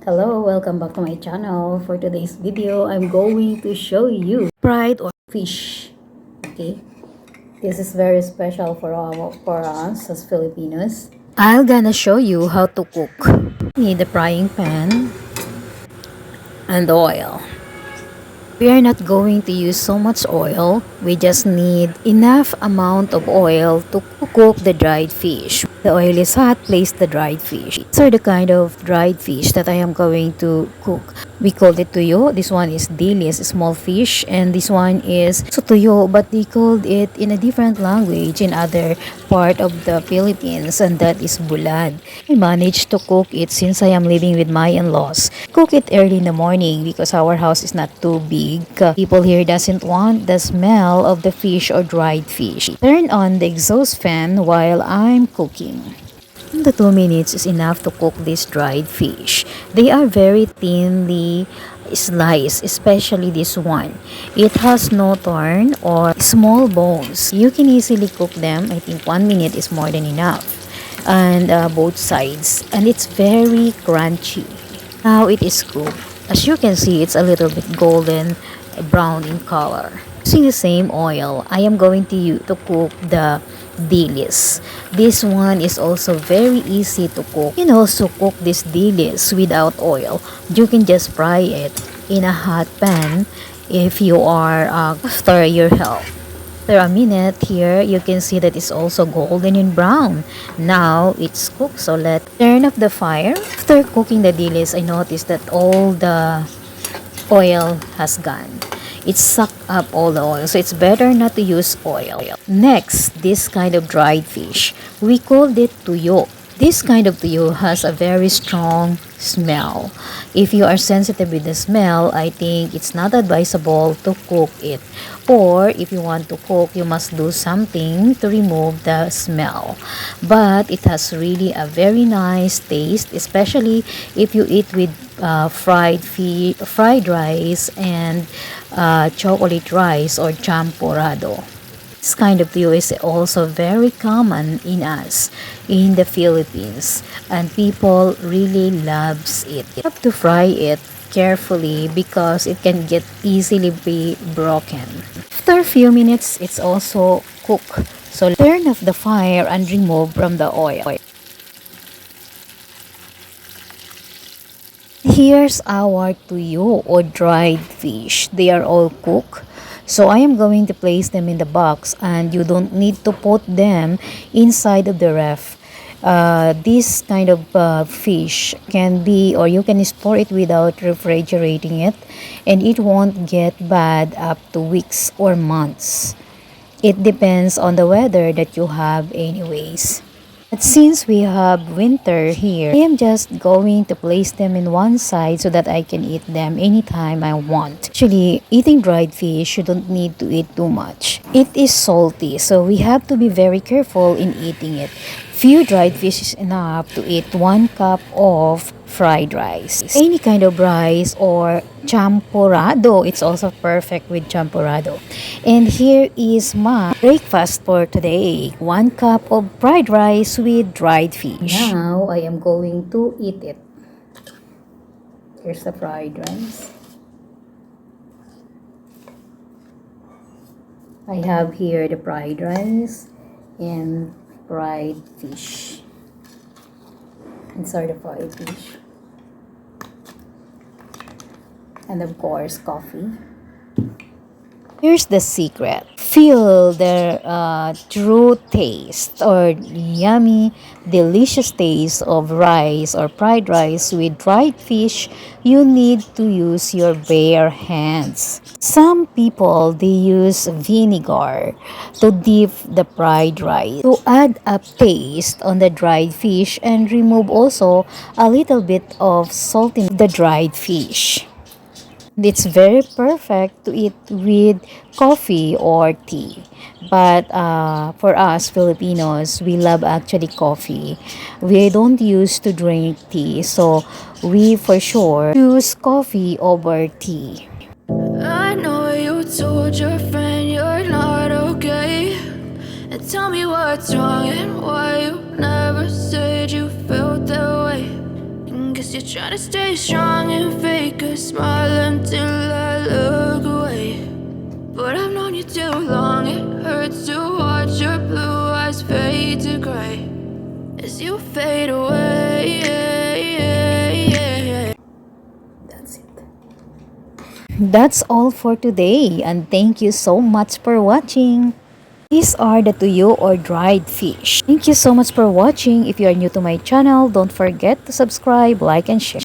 Hello, welcome back to my channel. For today's video, I'm going to show you fried or fish. Okay, this is very special for us as Filipinos. I'm gonna show you how to cook. Need a frying pan and oil. We are not going to use so much oil. We just need enough amount of oil to cook the dried fish. The oil is hot, place the dried fish. These are the kind of dried fish that I am going to cook. We called it tuyo. This one is dilis, small fish, and this one is tuyo, but they called it in a different language in other part of the Philippines, and that is bulad. I managed to cook it since I am living with my in-laws. Cook it early in the morning because our house is not too big. People here doesn't want the smell of the fish or dried fish. Turn on the exhaust fan while I'm cooking. The 2 minutes is enough to cook this dried fish. They are very thinly sliced, especially this one. It has no thorn or small bones. You can easily cook them. I think 1 minute is more than enough. And both sides. And it's very crunchy. Now it is cooked. As you can see, it's a little bit golden brown in color. Using the same oil, I am going to cook the dilis. This one is also very easy to cook. You can also cook this dilis without oil. You can just fry it in a hot pan if you are after your health. After a minute here, you can see that it's also golden and brown. Now it's cooked, so let's turn off the fire. After cooking the dilis, I noticed that all the oil has gone. It sucked up all the oil, so it's better not to use oil. Next, this kind of dried fish. We called it tuyo. This kind of tuyo has a very strong smell. If you are sensitive with the smell, I think it's not advisable to cook it. Or if you want to cook, you must do something to remove the smell. But it has really a very nice taste, especially if you eat with fried rice and chocolate rice or champurrado. This kind of tuyo is also very common in us in the Philippines, and people really loves it. You have to fry it carefully because it can get easily be broken. After a few minutes, it's also cooked. So turn off the fire and remove from the oil. Here's our tuyo or dried fish. They are all cooked. So I am going to place them in the box, and you don't need to put them inside of the ref. This kind of fish can be, or you can store it without refrigerating it, and it won't get bad up to weeks or months. It depends on the weather that you have anyways. But since we have winter here, I am just going to place them in one side so that I can eat them anytime I want. Actually, eating dried fish, you don't need to eat too much. It is salty, so we have to be very careful in eating it. Few dried fish is enough to eat 1 cup of fried rice. Any kind of rice or champurrado, it's also perfect with champurrado. And here is my breakfast for today. 1 cup of fried rice with dried fish. Now I am going to eat it. Here's the fried rice. I have here the fried rice and fried fish. Inside the fried fish. And of course, coffee. Here's the secret. Feel the true taste or yummy, delicious taste of rice or fried rice with dried fish. You need to use your bare hands. Some people, they use vinegar to dip the fried rice to add a taste on the dried fish and remove also a little bit of salt in the dried fish. It's very perfect to eat with coffee or tea. But for us Filipinos, we love actually coffee. We don't used to drink tea, so we for sure choose coffee over tea. I know you told your friend you're not okay, and tell me what's wrong and why you never said you felt that way. And Guess you're trying to stay strong and fake a smile until I look away. But I've known you too long, it hurts to watch your blue eyes fade to gray as you fade away. That's it. That's all for today, and thank you so much for watching. These are the tuyo or dried fish. Thank you so much for watching. If you are new to my channel, don't forget to subscribe, like, and share.